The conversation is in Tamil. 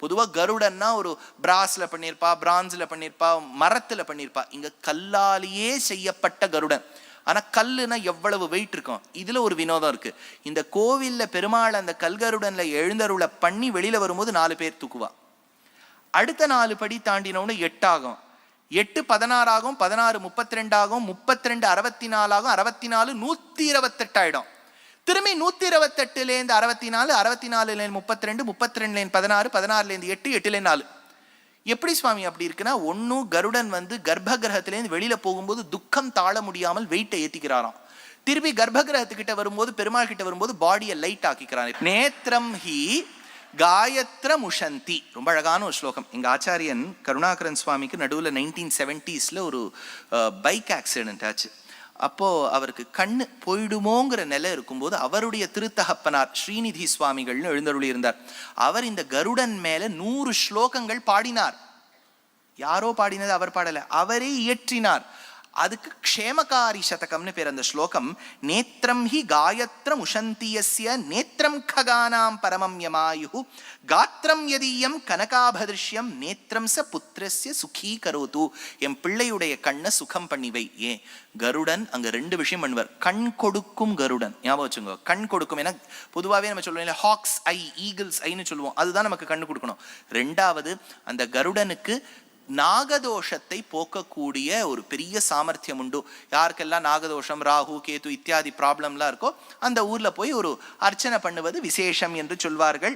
பொதுவாக கருடன்னா ஒரு பிராஸ்ல பண்ணியிருப்பா, பிரான்ஸ்ல பண்ணியிருப்பா, மரத்துல பண்ணியிருப்பா. இங்க கல்லாலேயே செய்யப்பட்ட கருடன். ஆனா கல்லுனா எவ்வளவு வெயிட் இருக்கும். இதுல ஒரு வினோதம் இருக்கு. இந்த கோவில்ல பெருமாள் அந்த கல்கருடன்ல எழுந்தருளை பண்ணி வெளியில வரும்போது 4 பேர் தூக்குவா. அடுத்த 4 படி தாண்டினோன்னு 8 ஆகும், 8 16 ஆகும், 16 32 ஆகும், 32 64 ஆகும், 64 128 ஆயிடும். திரும்பி 128லேருந்து 64, 64லேருந்து 32, 32லேருந்து 16, 16லேருந்து 8, 8லேருந்து 4. எப்படி சுவாமி அப்படி இருக்குன்னா, ஒன்னும் கருடன் வந்து கர்ப்ப கிரகத்திலேருந்து வெளியில போகும்போது துக்கம் தாழ முடியாமல் வெயிட்டை ஏத்திக்கிறாராம். திருப்பி கர்ப்ப கிரகத்துக்கிட்ட வரும்போது, பெருமாள் கிட்ட வரும்போது பாடியை லைட் ஆக்கிக்கிறான். நேத்திரம் ஹி காயத்ர முஷந்தி. ரொம்ப அழகான ஒரு ஸ்லோகம். எங்க ஆச்சாரியன் கருணாகரன் சுவாமிக்கு நடுவில் 1970s ஒரு பைக் ஆக்சிடென்ட் ஆச்சு. அப்போ அவருக்கு கண்ணு போயிடுமோங்கிற நிலை இருக்கும்போது அவருடைய திருத்தகப்பனார் ஸ்ரீநிதி சுவாமிகள்னு எழுந்தருளி இருந்தார். அவர் இந்த கருடன் மேல 100 ஸ்லோகங்கள் பாடினார். யாரோ பாடினது, அவர் பாடல, அவரே இயற்றினார். அதுக்கு க்ஷேமகாரி சதகம்னு பேர் அந்த ஸ்லோகம். நேத்திரம் ஹி காயத்ரம் உஷந்தியஸ்ய நேத்திரம் ககானாம் பரமம் யமாயு காத்திரம் யதீயம் கனகாபதிருஷ்யம் நேத்திரம் ச புத்திரஸ்ய சுகீ கரோது. என் பிள்ளையுடைய கண்ணை சுகம் பண்ணிவை. ஏன் கருடன் அங்க 2 விஷயம் பண்ணுவார். கண் கொடுக்கும் கருடன், ஞாபகம் வச்சுங்க. கண் கொடுக்கும். ஏன்னா பொதுவாகவே நம்ம சொல்லுவோம் ஹாக்ஸ் ஐ, ஈகிள்ஸ் ஐன்னு சொல்லுவோம். அதுதான் நமக்கு கண்ணு கொடுக்கணும். 2வது அந்த கருடனுக்கு நாகதோஷத்தை போக்கக்கூடிய ஒரு பெரிய சாமர்த்தியம் உண்டு. யாருக்கெல்லாம் நாகதோஷம், ராகு கேது இத்தியாதி ப்ராப்ளம்லாம் இருக்கோ அந்த ஊர்ல போய் ஒரு அர்ச்சனை பண்ணுவது விசேஷம் என்று சொல்வார்கள்.